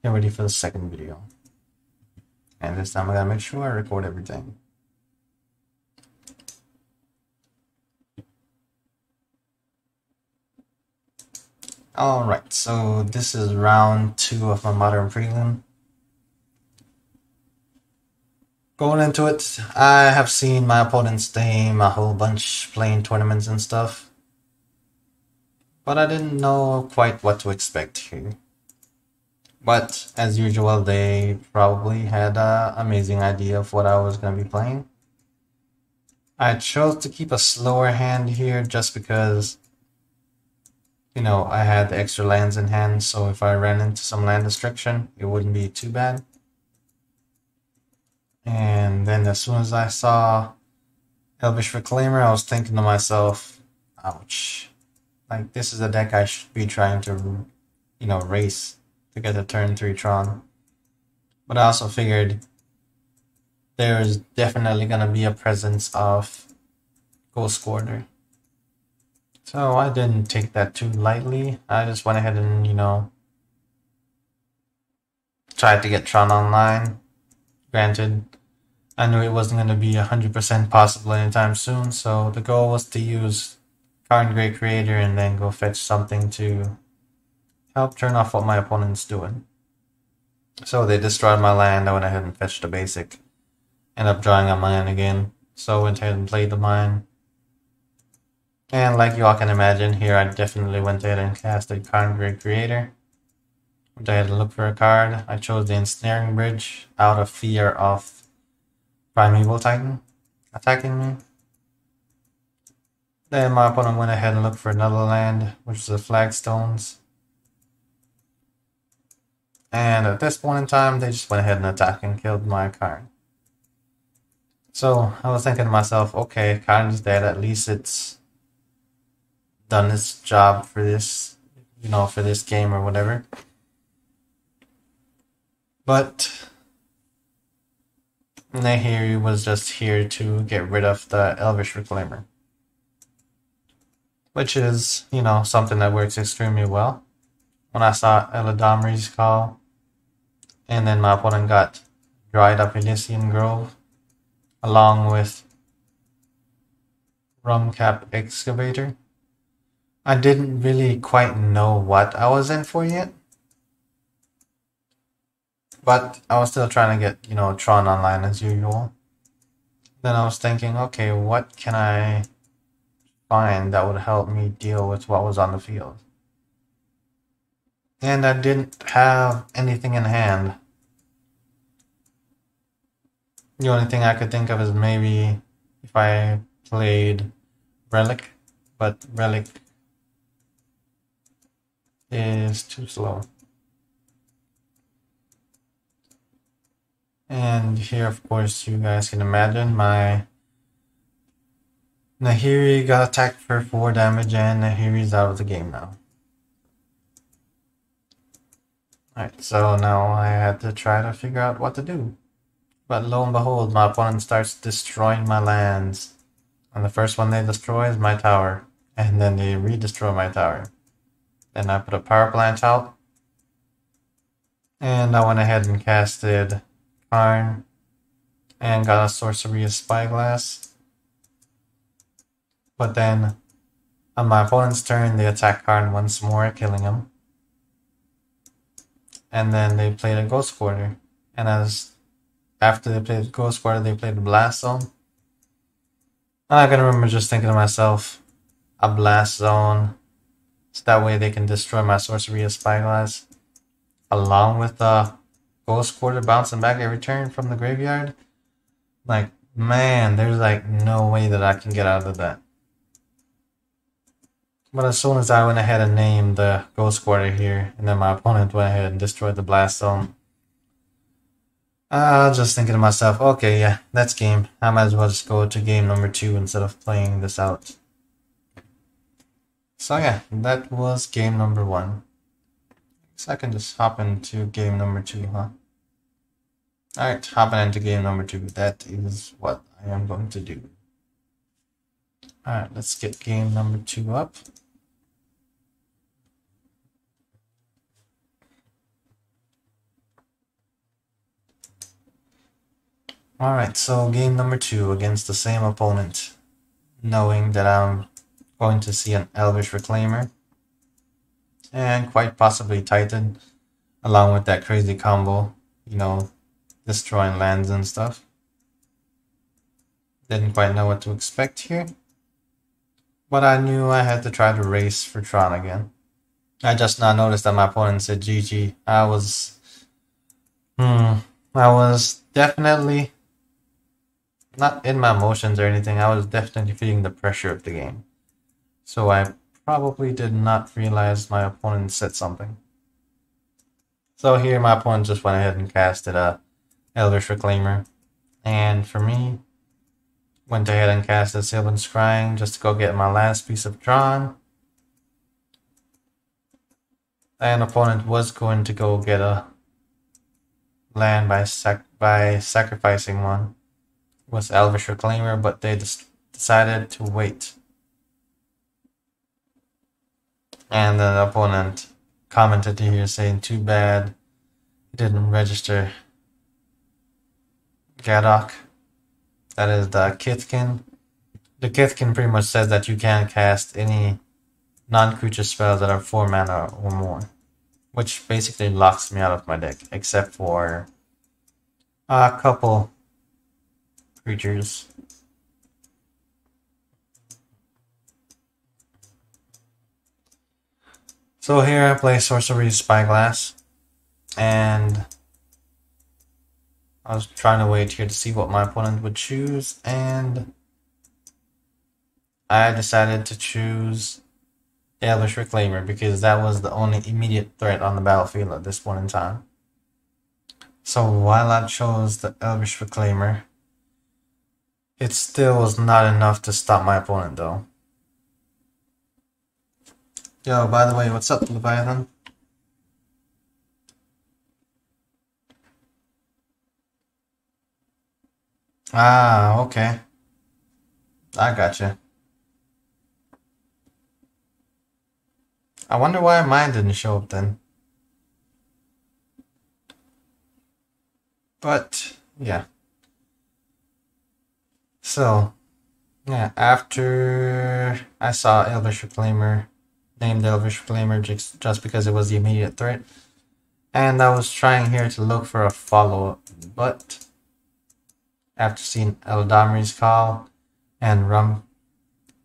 Get ready for the second video. And this time I gotta make sure I record everything. Alright, so this is round 2 of my modern prelim. Going into it, I have seen my opponent's name a whole bunch playing tournaments and stuff. But I didn't know quite what to expect here. But as usual, they probably had an amazing idea of what I was going to be playing. I chose to keep a slower hand here just because, you know, I had the extra lands in hand, so if I ran into some land destruction, it wouldn't be too bad. And then as soon as I saw Elvish Reclaimer, I was thinking to myself, ouch. Like, this is a deck I should be trying to, you know, race to get a turn 3 Tron. But I also figured there's definitely going to be a presence of Ghost Quarter. So I didn't take that too lightly. I just went ahead and, you know, tried to get Tron online. Granted, I knew it wasn't going to be 100% possible anytime soon, so the goal was to use Karn Great Creator and then go fetch something to help turn off what my opponent's doing. So they destroyed my land, I went ahead and fetched a basic. Ended up drawing a mine again, so I went ahead and played the mine. And like you all can imagine, here I definitely went ahead and cast a Karn Great Creator. Went ahead and looked for a card. I chose the Ensnaring Bridge out of fear of Primeval Titan attacking me. Then my opponent went ahead and looked for another land, which was the Flagstones. And at this point in time, they just went ahead and attacked and killed my Karn. So I was thinking to myself, okay, Karn is dead, at least it's done its job for this, you know, for this game or whatever. But Nahiri was just here to get rid of the Elvish Reclaimer. Which is, you know, something that works extremely well. When I saw Eladomri's Call, and then my opponent got Dried Up Elysian Grove, along with Rumcap Excavator. I didn't really quite know what I was in for yet. But I was still trying to get, you know, Tron online as usual. Then I was thinking, okay, what can I find that would help me deal with what was on the field? And I didn't have anything in hand. The only thing I could think of is maybe if I played Relic, but Relic is too slow. And here, of course, you guys can imagine my Nahiri got attacked for 4 damage and Nahiri's out of the game now. Alright, so now I had to try to figure out what to do. But lo and behold, my opponent starts destroying my lands. And the first one they destroy is my tower. And then they re-destroy my tower. Then I put a power plant out. And I went ahead and casted Karn. And got a Sorcery of Spyglass. But then, on my opponent's turn, they attack Karn once more, killing him. And then they played a Ghost Quarter. And after they played the Ghost Quarter, they played the Blast Zone. And I can remember just thinking to myself, a Blast Zone, so that way they can destroy my Sorcery of Spyglass, along with the Ghost Quarter bouncing back every turn from the graveyard. Like, man, there's like no way that I can get out of that. But as soon as I went ahead and named the Ghost Quarter here, and then my opponent went ahead and destroyed the Blast Zone, I was just thinking to myself, okay, yeah, that's game. I might as well just go to game number 2 instead of playing this out. So yeah, that was game number 1. So I can just hop into game number 2, huh? Alright, hopping into game number 2. That is what I am going to do. Alright, let's get game number 2 up. Alright, so game number 2 against the same opponent, knowing that I'm going to see an Elvish Reclaimer and quite possibly Titan, along with that crazy combo, you know, destroying lands and stuff. Didn't quite know what to expect here, but I knew I had to try to race for Tron again. I just now noticed that my opponent said GG. I was definitely not in my emotions or anything. I was definitely feeling the pressure of the game. So I probably did not realize my opponent said something. So here my opponent just went ahead and casted a Elvish Reclaimer. And for me, went ahead and casted Sylvan Scrying just to go get my last piece of Tron. And opponent was going to go get a land by sacrificing one with Elvish Reclaimer, but they decided to wait. And then the opponent commented here saying, too bad he didn't register Gadok. That is the Kithkin. The Kithkin pretty much says that you can't cast any non-creature spells that are 4 mana or more, which basically locks me out of my deck, except for a couple creatures. So here I play Sorcery Spyglass, and I was trying to wait here to see what my opponent would choose, and I decided to choose the Elvish Reclaimer because that was the only immediate threat on the battlefield at this point in time. So while I chose the Elvish Reclaimer, it still was not enough to stop my opponent though. Yo, by the way, what's up, Leviathan? Ah, okay. I gotcha. I wonder why mine didn't show up then. But, yeah. So, yeah, after I saw Elvish Reclaimer, named Elvish Reclaimer just because it was the immediate threat, and I was trying here to look for a follow-up, but after seeing Eldamri's Call and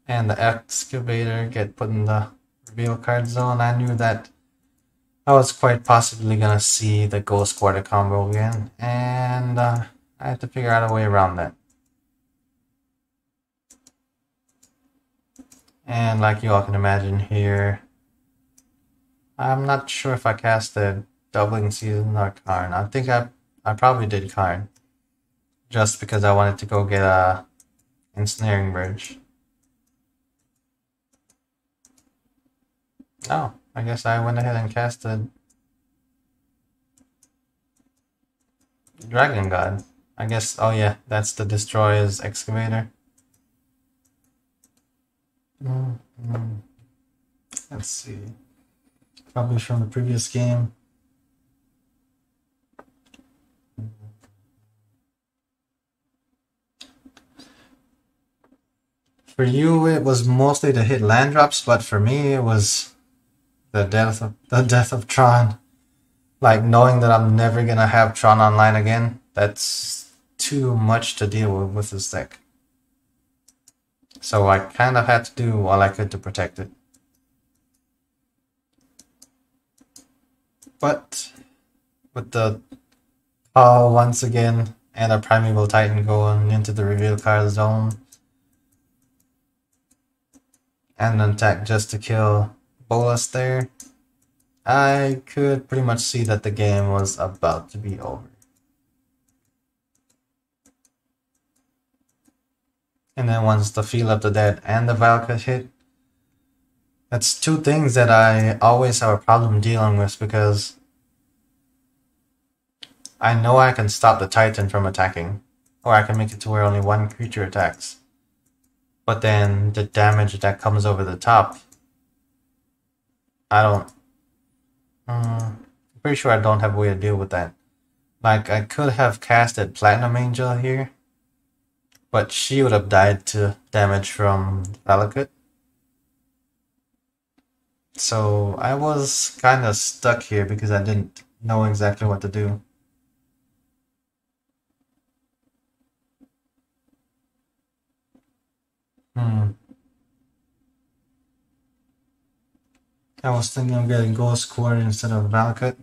the Excavator get put in the reveal card zone, I knew that I was quite possibly gonna see the Ghost Quarter combo again, and I had to figure out a way around that. And like you all can imagine here, I'm not sure if I casted Doubling Season or Karn. I think I probably did Karn, just because I wanted to go get a Ensnaring Bridge. Oh, I guess I went ahead and casted Dragon God. I guess, oh yeah, that's the Destroyer's Excavator. Let's see. Probably from the previous game. For you, it was mostly to hit land drops, but for me, it was the death of Tron. Like knowing that I'm never gonna have Tron online again. That's too much to deal with this deck. So I kind of had to do all I could to protect it. But with the call once again and a Primeval Titan going into the reveal card zone and an attack just to kill Bolas there, I could pretty much see that the game was about to be over. And then once the Feel of the Dead and the Valka hit, that's two things that I always have a problem dealing with because I know I can stop the Titan from attacking, or I can make it to where only one creature attacks. But then the damage that comes over the top, I don't... I'm pretty sure I don't have a way to deal with that. Like, I could have casted Platinum Angel here, but she would have died to damage from Valakut. So I was kind of stuck here because I didn't know exactly what to do. Hmm. I was thinking of getting Ghost Quarter instead of Valakut.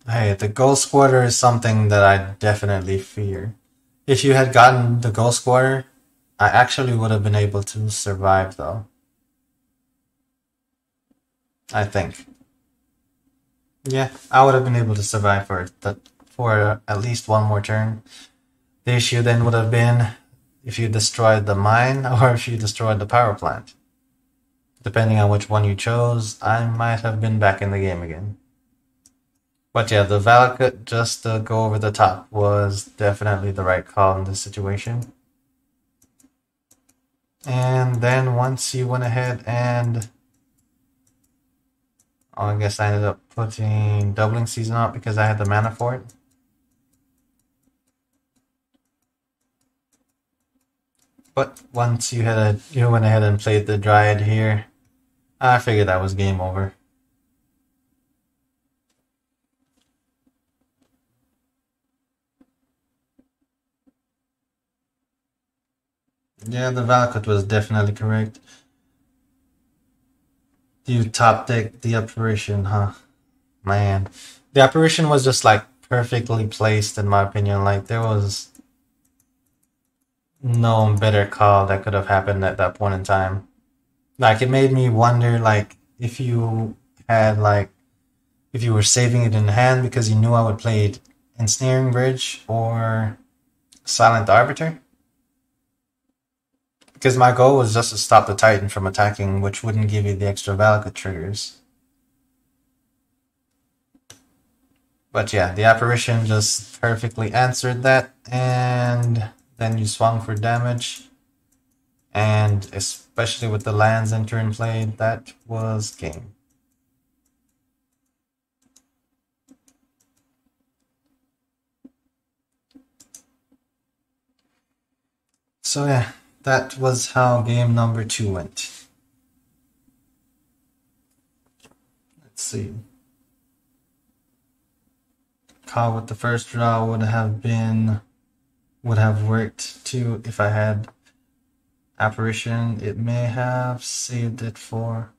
Hey, the Ghost Quarter is something that I definitely fear. If you had gotten the Ghost Quarter, I actually would have been able to survive though. I think. Yeah, I would have been able to survive for at least one more turn. The issue then would have been if you destroyed the mine or if you destroyed the power plant. Depending on which one you chose, I might have been back in the game again. But yeah, the Valakut just to go over the top was definitely the right call in this situation. And then once you went ahead and I guess I ended up putting Doubling Season out because I had the mana for it. But once you went ahead and played the Dryad here, I figured that was game over. Yeah, the Valakut was definitely correct. You top deck the apparition, huh? Man. The apparition was just like perfectly placed in my opinion. Like there was no better call that could have happened at that point in time. Like it made me wonder like if you had like if you were saving it in hand because you knew I would play it Ensnaring Bridge or Silent Arbiter. Because my goal was just to stop the Titan from attacking, which wouldn't give you the extra Valakut triggers. But yeah, the apparition just perfectly answered that, and then you swung for damage. And especially with the lands entering play, that was game. So yeah, that was how game number 2 went. Let's see. Call with the first draw would have worked too if I had apparition. It may have saved it or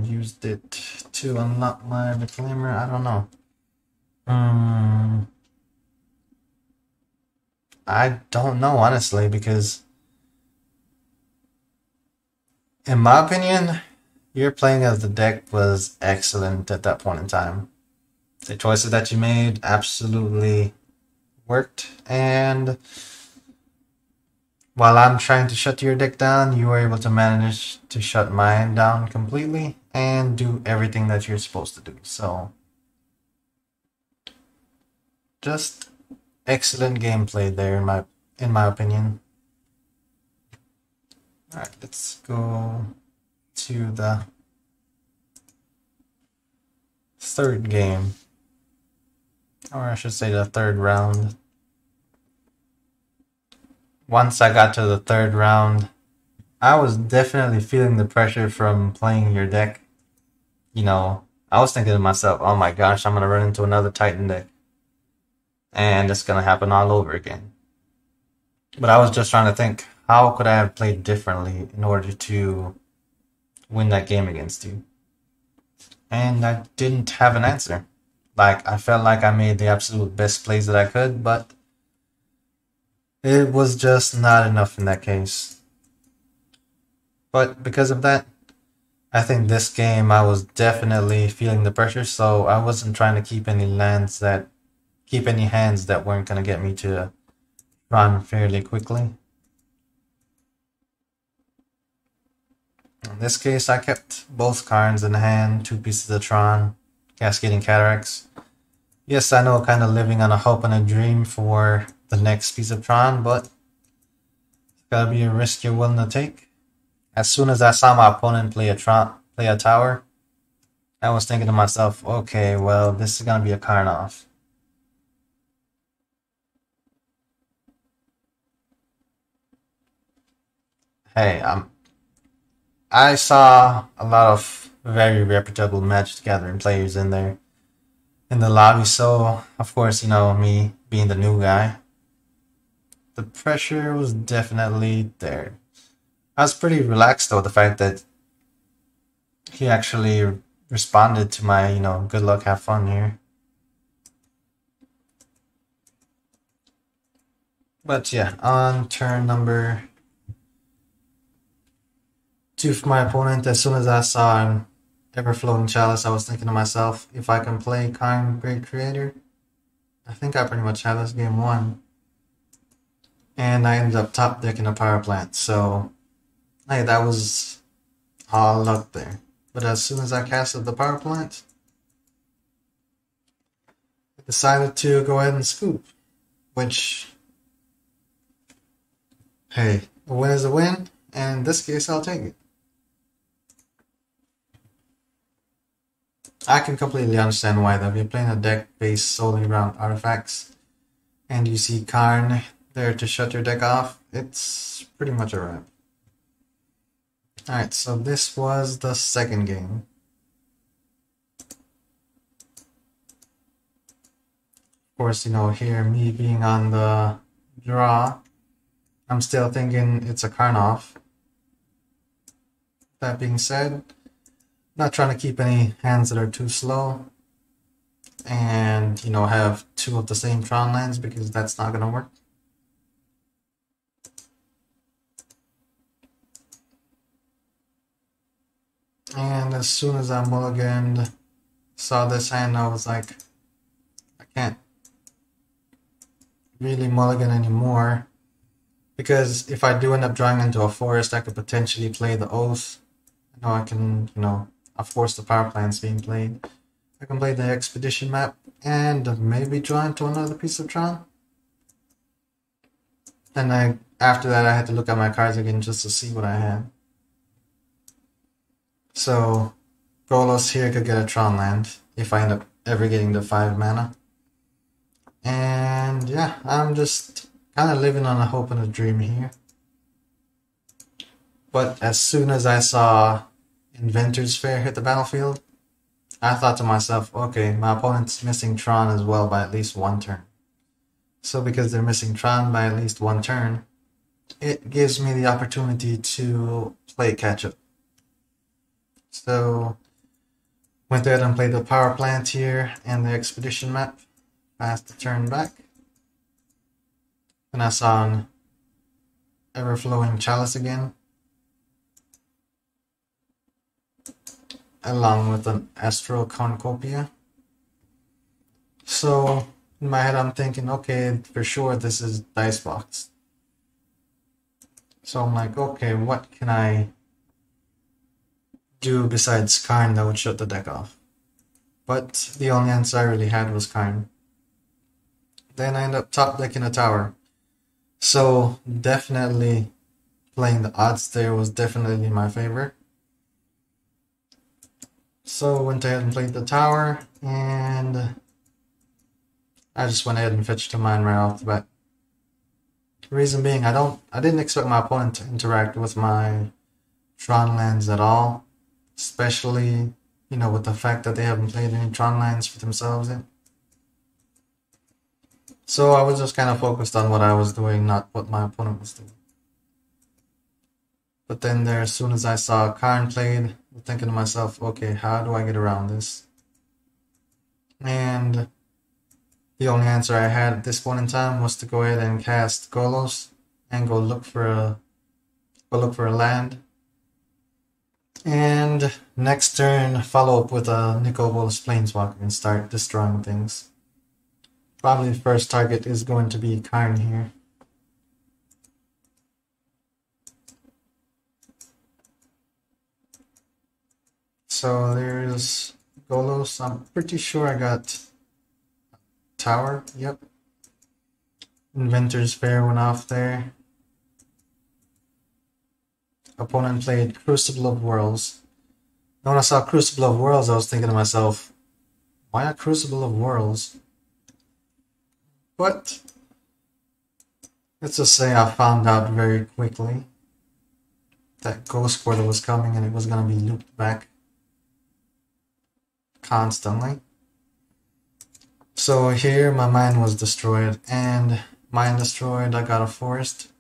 used it to unlock my reclaimer. I don't know. I don't know honestly because in my opinion, your playing of the deck was excellent at that point in time. The choices that you made absolutely worked, and while I'm trying to shut your deck down, you were able to manage to shut mine down completely and do everything that you're supposed to do. So, just excellent gameplay there in my opinion. All right, let's go to the third game, or I should say the third round. Once I got to the third round, I was definitely feeling the pressure from playing your deck. You know, I was thinking to myself, oh my gosh, I'm going to run into another Titan deck. And it's going to happen all over again. But I was just trying to think, how could I have played differently in order to win that game against you? And I didn't have an answer. Like, I felt like I made the absolute best plays that I could, but it was just not enough in that case. But because of that, I think this game I was definitely feeling the pressure, so I wasn't trying to keep any hands that weren't gonna get me to run fairly quickly. In this case, I kept both cards in hand, 2 pieces of Tron, Cascading Cataracts. Yes, I know, kind of living on a hope and a dream for the next piece of Tron, but it's gotta be a risk you're willing to take. As soon as I saw my opponent play a tower, I was thinking to myself, okay, well, this is gonna be a Karnov. Hey, I saw a lot of very reputable Magic the Gathering players in there in the lobby, so of course, me being the new guy, the pressure was definitely there. I was pretty relaxed though, the fact that he actually responded to my, good luck, have fun here. But yeah, on turn number 2 for my opponent, as soon as I saw him Ever-Flowing Chalice, I was thinking to myself, if I can play Kind Great Creator, I think I pretty much have this game won. And I ended up top decking a power plant, so hey, that was all luck there. But as soon as I casted the power plant, I decided to go ahead and scoop, which, hey, a win is a win, and in this case, I'll take it. I can completely understand why though. If you're playing a deck based solely around artifacts, and you see Karn there to shut your deck off, it's pretty much a wrap. Alright, so this was the second game. Of course, here, me being on the draw, I'm still thinking it's a Karnov. That being said, not trying to keep any hands that are too slow and, have 2 of the same Tron lands because that's not going to work. And as soon as I mulliganed, saw this hand, I was like, I can't really mulligan anymore, because if I do end up drawing into a forest, I could potentially play the Oath. I can, of course the power plant's being played. I can play the Expedition map and maybe draw into another piece of Tron. And after that I had to look at my cards again just to see what I had. So Golos here could get a Tron land if I end up ever getting the 5 mana. And yeah, I'm just kind of living on a hope and a dream here. But as soon as I saw Inventor's Fair hit the battlefield, I thought to myself, okay, my opponent's missing Tron as well by at least 1 turn. So because they're missing Tron by at least 1 turn, it gives me the opportunity to play catch up. So went ahead and played the power plant here and the Expedition map. Passed the turn back. And I saw an Ever-Flowing Chalice again, along with an Astral Cornucopia. So in my head I'm thinking, okay, for sure this is Dicebox. So I'm like, okay, what can I do besides Karn that would shut the deck off? But the only answer I really had was Karn. Then I end up top decking a tower. So definitely playing the odds there was definitely in my favor. So went ahead and played the tower, and I just went ahead and fetched a mine right off the bat. Reason being, I didn't expect my opponent to interact with my Tron lands at all, especially, with the fact that they haven't played any Tron lands for themselves yet. So I was just kind of focused on what I was doing, not what my opponent was doing. But then there, as soon as I saw Karn played, I'm thinking to myself, okay, how do I get around this? And the only answer I had at this point in time was to go ahead and cast Golos and go look for a land. And next turn, follow up with a Nicol Bolas Planeswalker and start destroying things. Probably the first target is going to be Karn here. So there's Golos. I'm pretty sure I got Tower. Yep. Inventor's Fair went off there. Opponent played Crucible of Worlds. And when I saw Crucible of Worlds, I was thinking to myself, why a Crucible of Worlds? But let's just say I found out very quickly that Ghost Portal was coming and it was going to be looped back constantly. So here my mine was destroyed, and mine destroyed, I got a forest.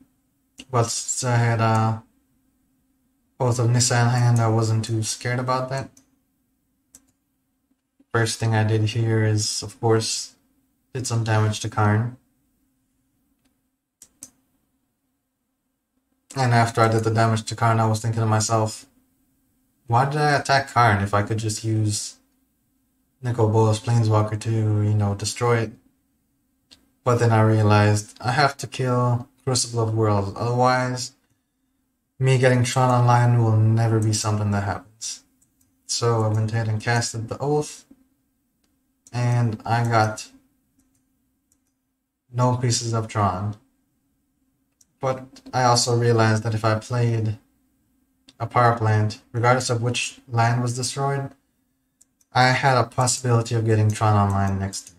But since I had both of Nissa in hand, I wasn't too scared about that. First thing I did here is, of course, did some damage to Karn. And after I did the damage to Karn, I was thinking to myself, why did I attack Karn if I could just use Nicol Bolas Planeswalker to, you know, destroy it? But then I realized I have to kill Crucible of Worlds, otherwise me getting Tron online will never be something that happens. So I went ahead and casted the Oath, and I got no pieces of Tron. But I also realized that if I played a power plant, regardless of which land was destroyed, I had a possibility of getting Tron online next turn.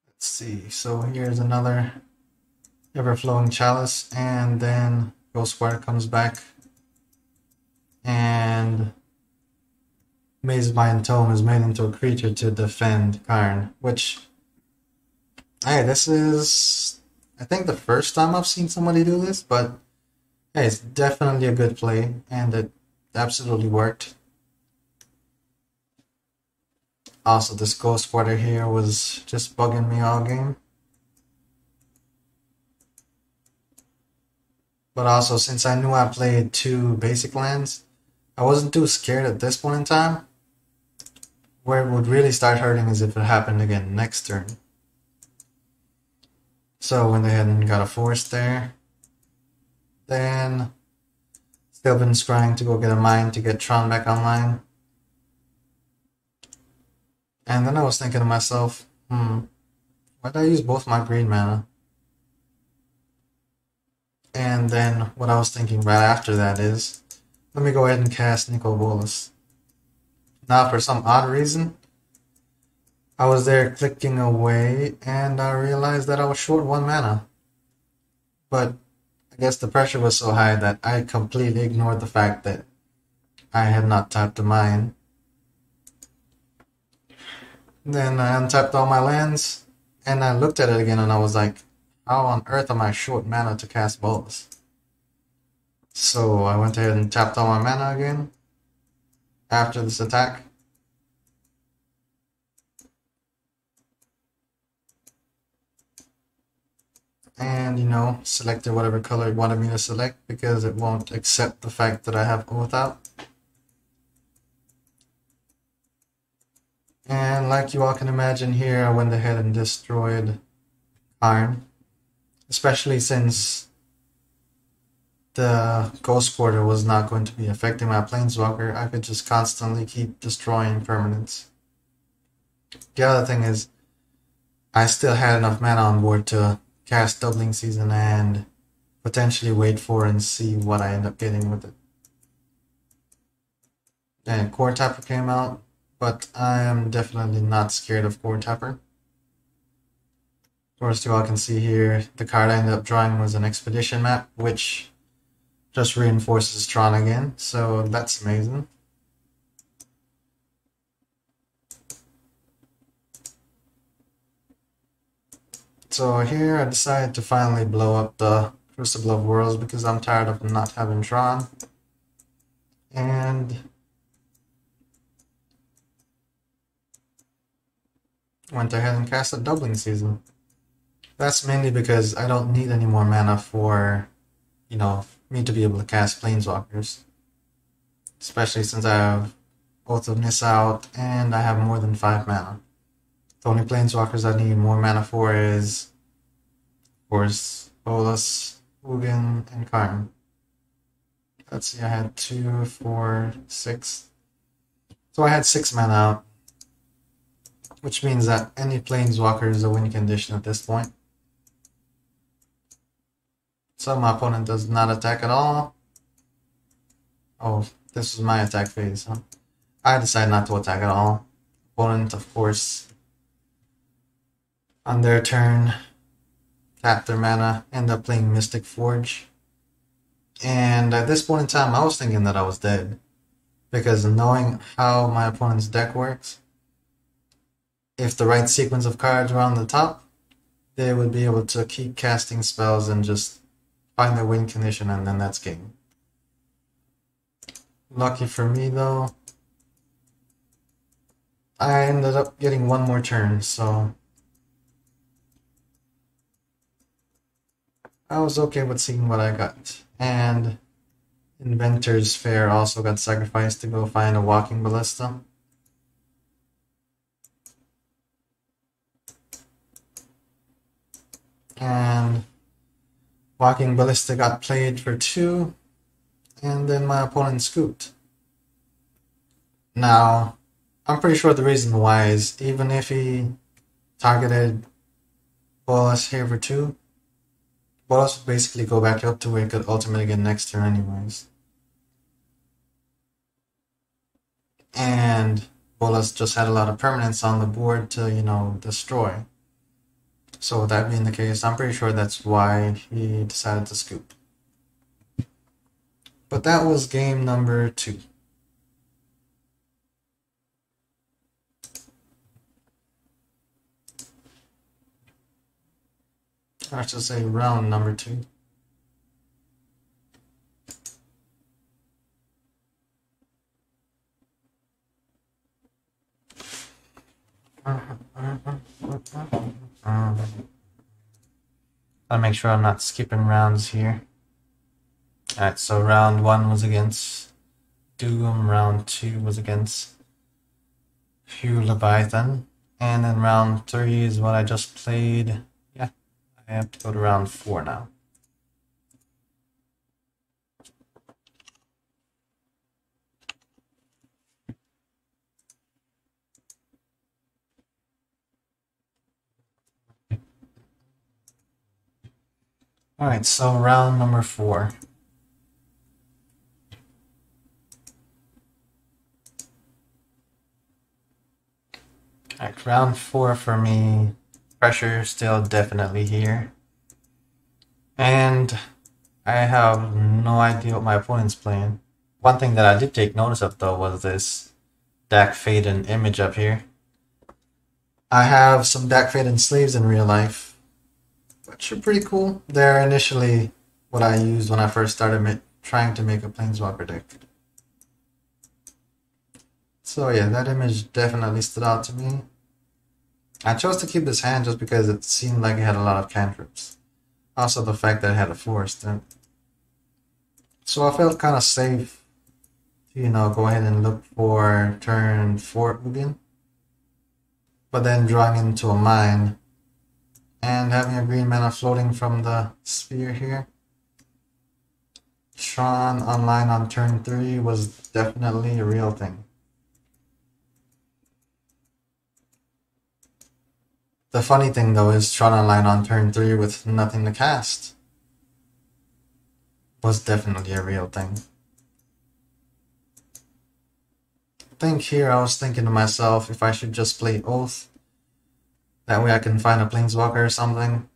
Let's see, so here's another Ever-Flowing Chalice, and then Ghostwire comes back, and Mazebind Tome is made into a creature to defend Karn, which, hey, this is, I think, the first time I've seen somebody do this, but hey, it's definitely a good play, and it absolutely worked. Also, this Ghost Water here was just bugging me all game. But also, since I knew I played 2 basic lands, I wasn't too scared at this point in time. Where it would really start hurting is if it happened again next turn. So went ahead and got a forest there. Then still been scrying to go get a mine to get Tron back online. And then I was thinking to myself, why did I use both my green mana? And then what I was thinking right after that is, let me go ahead and cast Nicol Bolas. Now, for some odd reason, I was there clicking away, and I realized that I was short 1 mana. But I guess the pressure was so high that I completely ignored the fact that I had not tapped a mine. Then I untapped all my lands, and I looked at it again, and I was like, how on earth am I short mana to cast Bolas? So I went ahead and tapped all my mana again after this attack. And, you know, selected whatever color it wanted me to select because it won't accept the fact that I have Oath out. And like you all can imagine here, I went ahead and destroyed Karn. Especially since the Ghost Portal was not going to be affecting my Planeswalker, I could just constantly keep destroying permanents. The other thing is, I still had enough mana on board to cast Doubling Season and potentially wait for and see what I end up getting with it. And Core Tapper came out, but I am definitely not scared of Core Tapper. Of course, you all can see here, the card I ended up drawing was an Expedition map, which just reinforces Tron again, so that's amazing. So here I decided to finally blow up the Crucible of Worlds because I'm tired of not having Tron. And went ahead and cast a Doubling Season. That's mainly because I don't need any more mana for, you know, me to be able to cast Planeswalkers. Especially since I have Oath of Nissa out and I have more than 5 mana. The only Planeswalkers I need more mana for is, of course, Bolas, Ugin, and Karn. Let's see, I had 2, 4, 6. So I had 6 mana out. Which means that any Planeswalker is a win condition at this point. So my opponent does not attack at all. Oh, this is my attack phase, huh? I decide not to attack at all. Opponent, of course, on their turn, tap their mana, end up playing Mystic Forge. And at this point in time, I was thinking that I was dead. Because knowing how my opponent's deck works, if the right sequence of cards were on the top, they would be able to keep casting spells and just find their win condition, and then that's game. Lucky for me though, I ended up getting one more turn, so I was okay with seeing what I got. And Inventor's Fair also got sacrificed to go find a Walking Ballista. And Walking Ballista got played for 2, and then my opponent scooped. Now, I'm pretty sure the reason why is even if he targeted Bolas here for 2, Bolas would basically go back up to where he could ultimately get next turn anyways. And Bolas just had a lot of permanents on the board to, destroy. So with that being the case, I'm pretty sure that's why he decided to scoop. But that was game number 2. I should say round number 2. I'll make sure I'm not skipping rounds here. Alright, so round 1 was against Doom, round 2 was against Hugh Leviathan, and then round 3 is what I just played. Yeah, I have to go to round 4 now. Alright, so round number 4. Alright, round 4 for me, pressure still definitely here. And I have no idea what my opponent's playing. One thing that I did take notice of though was this Dak Faden image up here. I have some Dak Faden sleeves in real life, which are pretty cool. They're initially what I used when I first started trying to make a Planeswalker deck. So yeah, that image definitely stood out to me. I chose to keep this hand just because it seemed like it had a lot of cantrips. Also the fact that it had a forest. So I felt kind of safe to, go ahead and look for turn 4 Ugin. But then drawing into a mine and having a green mana floating from the sphere here. Tron online on turn 3 was definitely a real thing. The funny thing though is Tron online on turn 3 with nothing to cast was definitely a real thing. I think here I was thinking to myself if I should just play Oath. That way I can find a Planeswalker or something.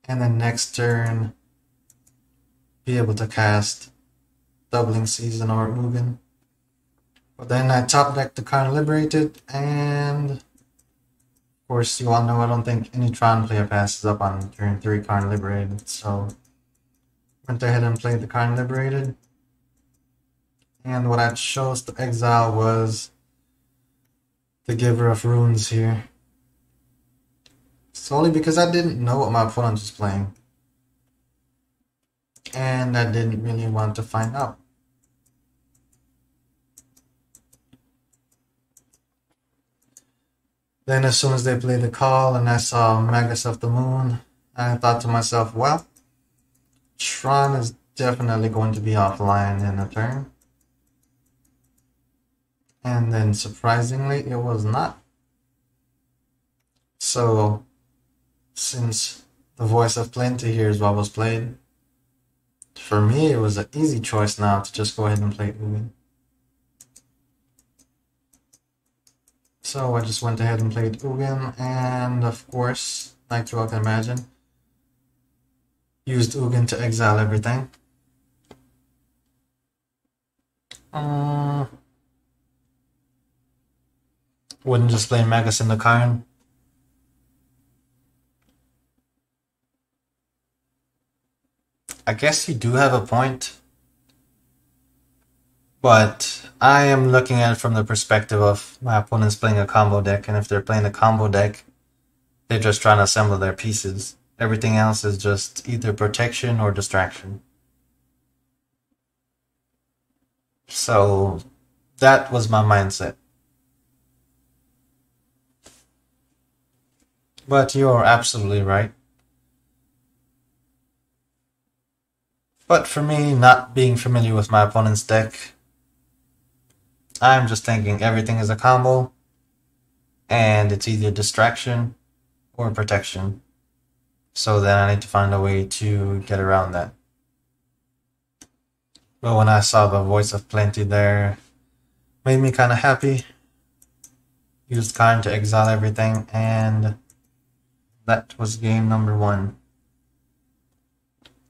And then next turn be able to cast Doubling Season or Ugin. But then I top decked the Karn Liberated, and of course you all know I don't think any Tron player passes up on turn 3 Karn Liberated, so went ahead and played the Karn Liberated. And what I chose to exile was the Giver of Runes here. Solely because I didn't know what my opponent was playing. And I didn't really want to find out. Then as soon as they played the call and I saw Magus of the Moon, I thought to myself, well, Tron is definitely going to be offline in a turn. And then surprisingly, it was not. So, since The Voice of Plenty here is what was played. For me, it was an easy choice now to just go ahead and play Ugin. So I just went ahead and played Ugin, and of course, like you all can imagine, used Ugin to exile everything. Wouldn't just play Magus in the Karn. I guess you do have a point, but I am looking at it from the perspective of my opponent's playing a combo deck, and if they're playing a combo deck, they're just trying to assemble their pieces. Everything else is just either protection or distraction. So that was my mindset. But you're absolutely right. But for me, not being familiar with my opponent's deck, I'm just thinking everything is a combo, and it's either distraction or protection. So then I need to find a way to get around that. But when I saw the Voice of Plenty there, made me kind of happy. Used Karn to exile everything, and that was game number 1.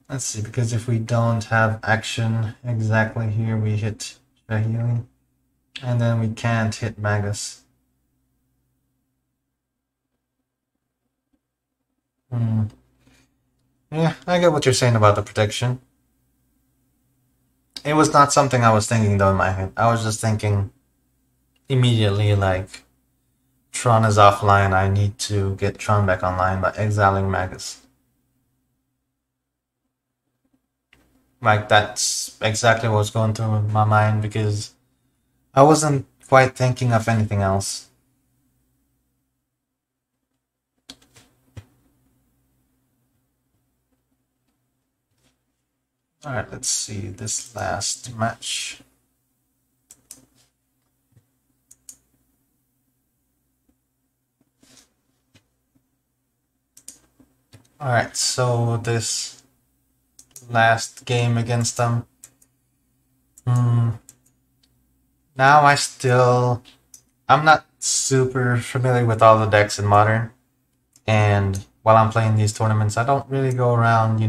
Let's see, because if we don't have action exactly here, we hit Shahili, and then we can't hit Magus. Yeah, I get what you're saying about the protection. It was not something I was thinking though in my head. I was just thinking immediately like, Tron is offline, I need to get Tron back online by exiling Magus. Like, that's exactly what was going through my mind because I wasn't quite thinking of anything else. Alright, let's see this last match. Alright, so this last game against them. Now I'm not super familiar with all the decks in Modern. And while I'm playing these tournaments, I don't really go around,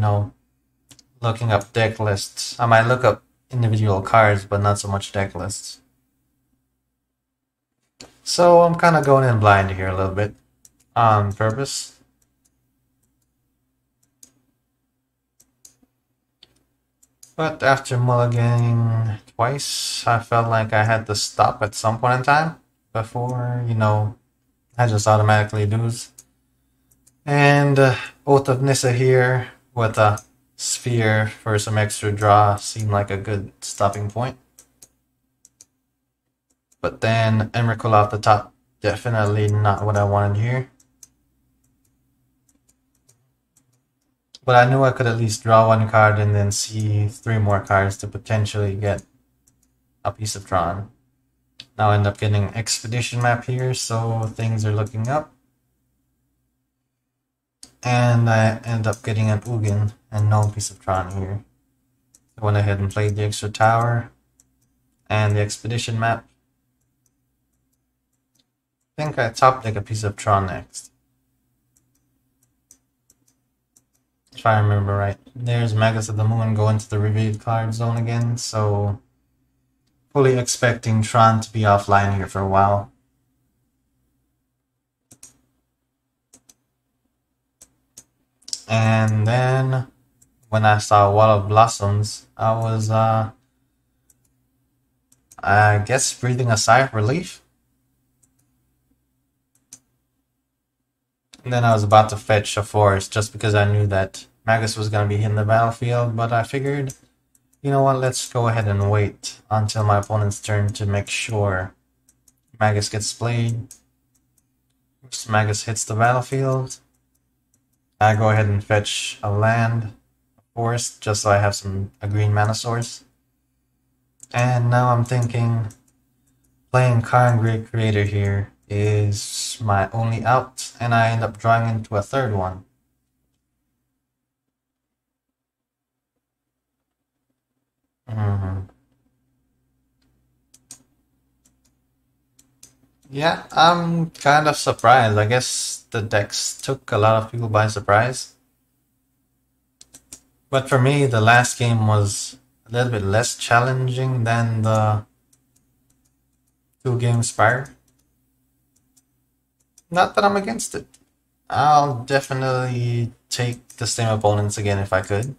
looking up deck lists. I might look up individual cards, but not so much deck lists. So I'm kind of going in blind here a little bit on purpose. But after mulliganing twice, I felt like I had to stop at some point in time before, I just automatically lose. And Oath of Nissa here with a sphere for some extra draw seemed like a good stopping point. But then Emrakul off the top, definitely not what I wanted here. But I knew I could at least draw 1 card and then see 3 more cards to potentially get a piece of Tron. Now I end up getting an Expedition map here, so things are looking up. And I end up getting an Ugin and no piece of Tron here. I went ahead and played the extra tower and the Expedition map. I think I top deck a piece of Tron next. If I remember right. There's Magus of the Moon going to the revealed card zone again, so fully expecting Tron to be offline here for a while. And then when I saw Wall of Blossoms, I was I guess breathing a sigh of relief. And then I was about to fetch a forest just because I knew that Magus was going to be hitting the battlefield, but I figured, you know what, let's go ahead and wait until my opponent's turn to make sure Magus gets played. Once Magus hits the battlefield, I go ahead and fetch a land, a forest, just so I have a green mana source. And now I'm thinking playing Karn Great Creator here is my only out, and I end up drawing into a third one. Yeah, I'm kind of surprised. I guess the decks took a lot of people by surprise. But for me, the last game was a little bit less challenging than the two games prior. Not that I'm against it. I'll definitely take the same opponents again if I could.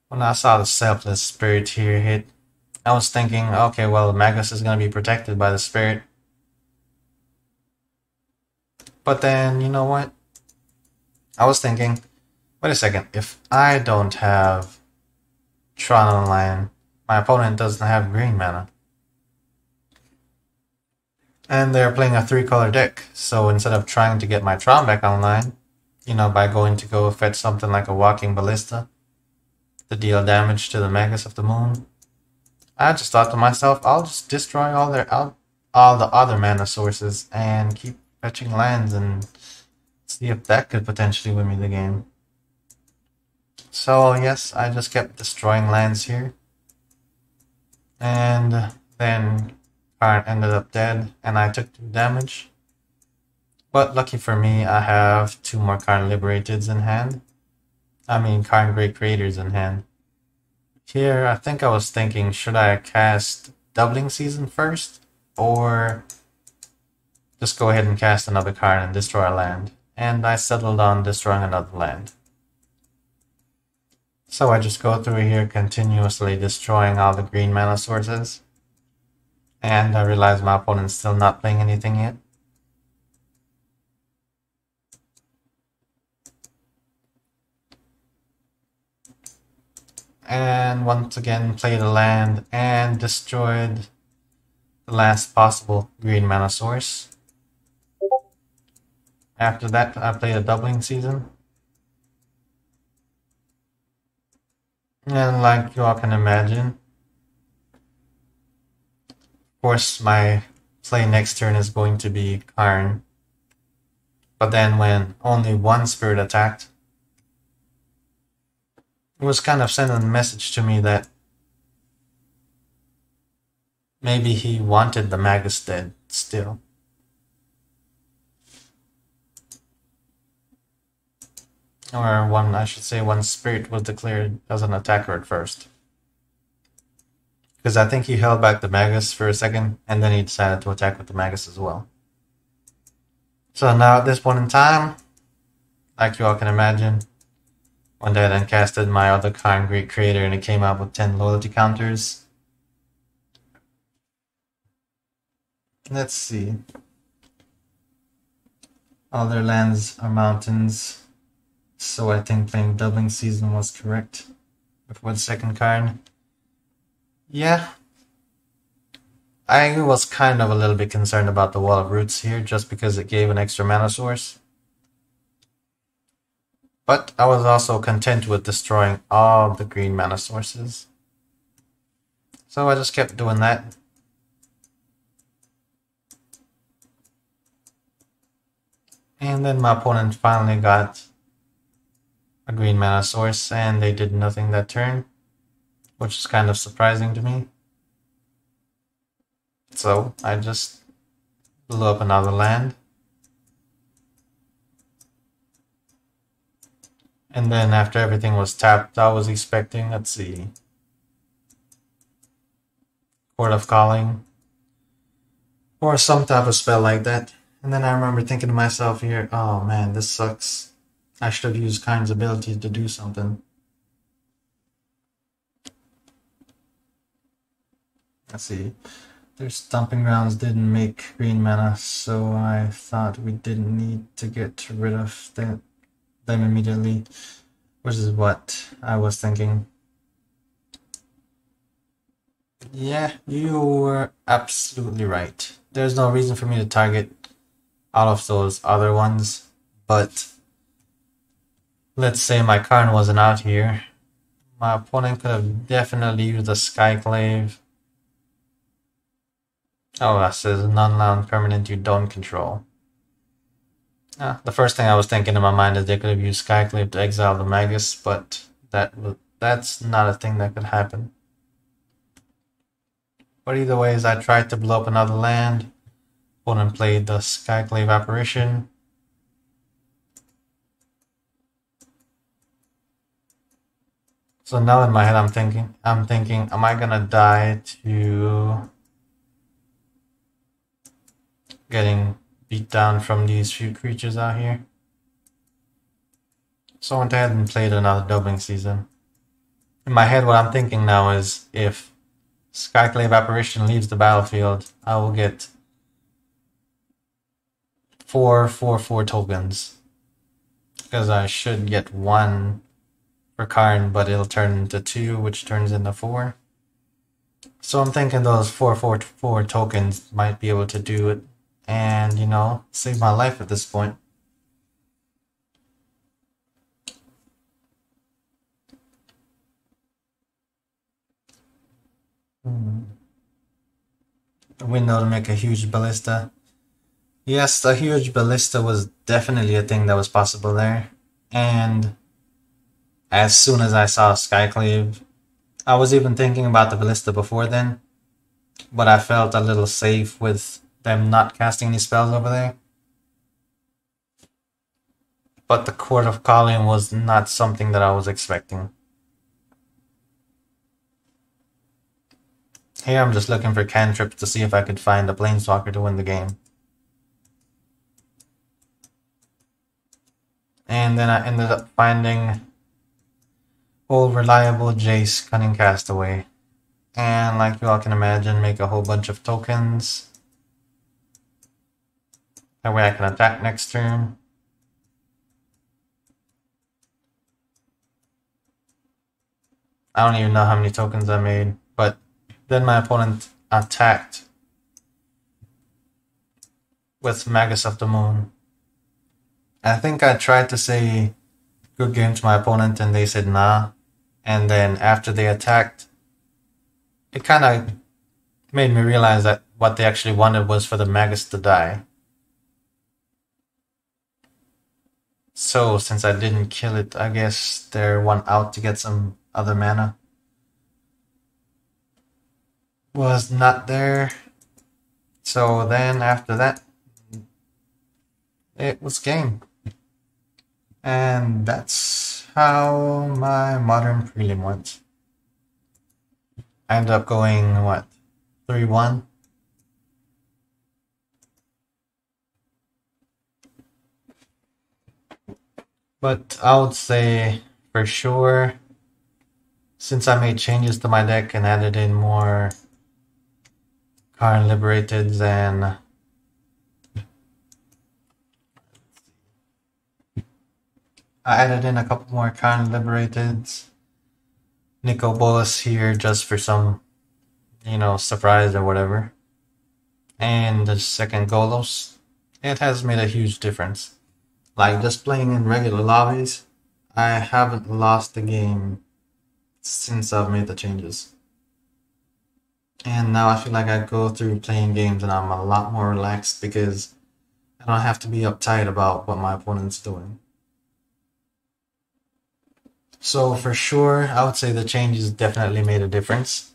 When I saw the Selfless Spirit here hit, I was thinking, okay, well, Magus is going to be protected by the Spirit. But then, you know what? I was thinking, wait a second, if I don't have Tron online, my opponent doesn't have green mana. And they're playing a 3-color deck, so instead of trying to get my Tron back online, you know, by going to go fetch something like a Walking Ballista to deal damage to the Magus of the Moon, I just thought to myself, I'll just destroy all the other mana sources and keep fetching lands and see if that could potentially win me the game. So yes, I just kept destroying lands here. And then Karn ended up dead and I took 2 damage. But lucky for me, I have 2 more Karn Liberateds in hand. I mean Karn Great Creators in hand. Here, I think I was thinking, should I cast Doubling Season first? Or just go ahead and cast another Karn and destroy a land? And I settled on destroying another land. So I just go through here continuously destroying all the green mana sources. And I realize my opponent's still not playing anything yet. And once again played a land and destroyed the last possible green mana source. After that, I played a Doubling Season. And like you all can imagine, of course my play next turn is going to be Karn. But then when only one spirit attacked, it was kind of sending a message to me that maybe he wanted the Magus dead still. Or I should say one spirit was declared as an attacker at first. Because I think he held back the Magus for a second, and then he decided to attack with the Magus as well. So now at this point in time, like you all can imagine, went ahead and casted my other Karn Great Creator and it came out with 10 loyalty counters. Let's see. All their lands are mountains. So I think playing Doubling Season was correct before the second card. Yeah. I was kind of a little bit concerned about the Wall of Roots here just because it gave an extra mana source. But I was also content with destroying all the green mana sources. So I just kept doing that. And then my opponent finally got a green mana source and they did nothing that turn, which is kind of surprising to me. So I just blew up another land. And then after everything was tapped, I was expecting, let's see, Court of Calling, or some type of spell like that. And then I remember thinking to myself here, oh man, this sucks. I should have used Karn's ability to do something. Let's see. Their Stomping Grounds didn't make green mana, so I thought we didn't need to get rid of them immediately, which is what I was thinking. Yeah, you were absolutely right. There's no reason for me to target all of those other ones, but let's say my Karn wasn't out here. My opponent could have definitely used a Skyclave. Oh, that says non-land permanent you don't control. The first thing I was thinking in my mind is they could have used Skyclave to exile the Magus, but that's not a thing that could happen. But either ways, I tried to blow up another land. Opponent played the Skyclave Apparition. So now in my head, I'm thinking, am I gonna die to getting beat down from these few creatures out here? So I went ahead and played another doubling season. In my head, what I'm thinking now is if Skyclave Apparition leaves the battlefield, I will get 4/4/4 tokens. Because I should get 1 for Karn, but it'll turn into 2, which turns into 4. So I'm thinking those 4/4/4 tokens might be able to do it and, you know, save my life at this point. A window to make a huge ballista. Yes, the huge ballista was definitely a thing that was possible there. And as soon as I saw Skyclave, I was even thinking about the ballista before then, but I felt a little safe with them not casting any spells over there. But the Court of Calling was not something that I was expecting. Here I'm just looking for cantrips to see if I could find a Planeswalker to win the game. And then I ended up finding old reliable Jace Cunning Castaway. And like you all can imagine, make a whole bunch of tokens. That way I can attack next turn. I don't even know how many tokens I made, but then my opponent attacked with Magus of the Moon. I think I tried to say good game to my opponent and they said nah. And then after they attacked, it kind of made me realize that what they actually wanted was for the Magus to die. So since I didn't kill it, I guess they're one out to get some other mana. Was not there. So then after that, it was game. And that's how my modern prelim went. I ended up going, what, 3-1? But I would say, for sure, since I made changes to my deck and added in more Karn Liberateds and I added in a couple more Karn Liberateds. Nico Bolas here just for some, you know, surprise or whatever. And the second Golos. It has made a huge difference. Like just playing in regular lobbies, I haven't lost a game since I've made the changes. And now I feel like I go through playing games and I'm a lot more relaxed because I don't have to be uptight about what my opponent's doing. So for sure, I would say the changes definitely made a difference.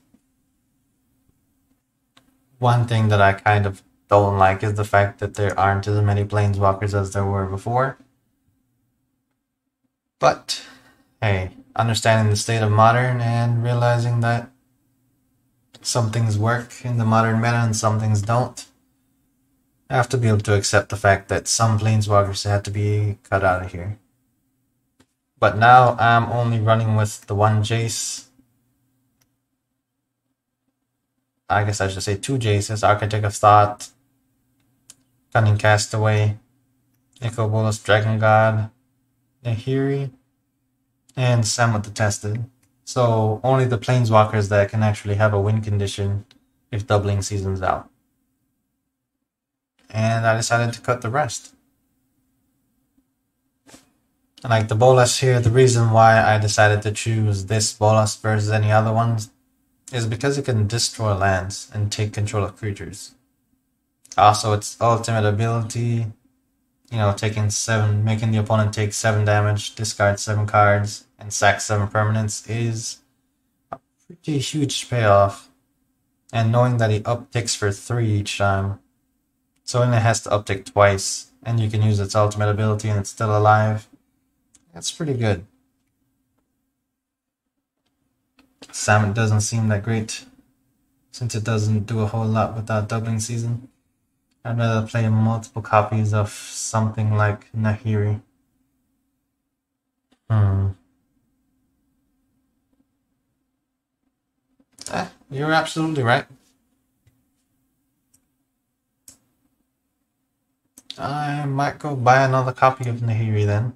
One thing that I kind of don't like is the fact that there aren't as many Planeswalkers as there were before. But, hey, understanding the state of Modern and realizing that some things work in the Modern meta and some things don't, I have to be able to accept the fact that some Planeswalkers had to be cut out of here. But now I'm only running with the one Jace. I guess I should say 2 Jaces, Architect of Thought, Cunning Castaway, Nico Bolas, Dragon God, Nahiri, and Sam the Tested. So only the Planeswalkers that can actually have a win condition if doubling season's out. And I decided to cut the rest. Like the Bolas here, the reason why I decided to choose this Bolas versus any other ones is because it can destroy lands and take control of creatures. Also, its ultimate ability, you know, making the opponent take 7 damage, discard 7 cards, and sack 7 permanents is a pretty huge payoff. and knowing that he upticks for 3 each time, so it only has to uptick twice, and you can use its ultimate ability and it's still alive. That's pretty good. Salmon doesn't seem that great, since it doesn't do a whole lot without doubling season. I'd rather play multiple copies of something like Nahiri. You're absolutely right. I might go buy another copy of Nahiri then.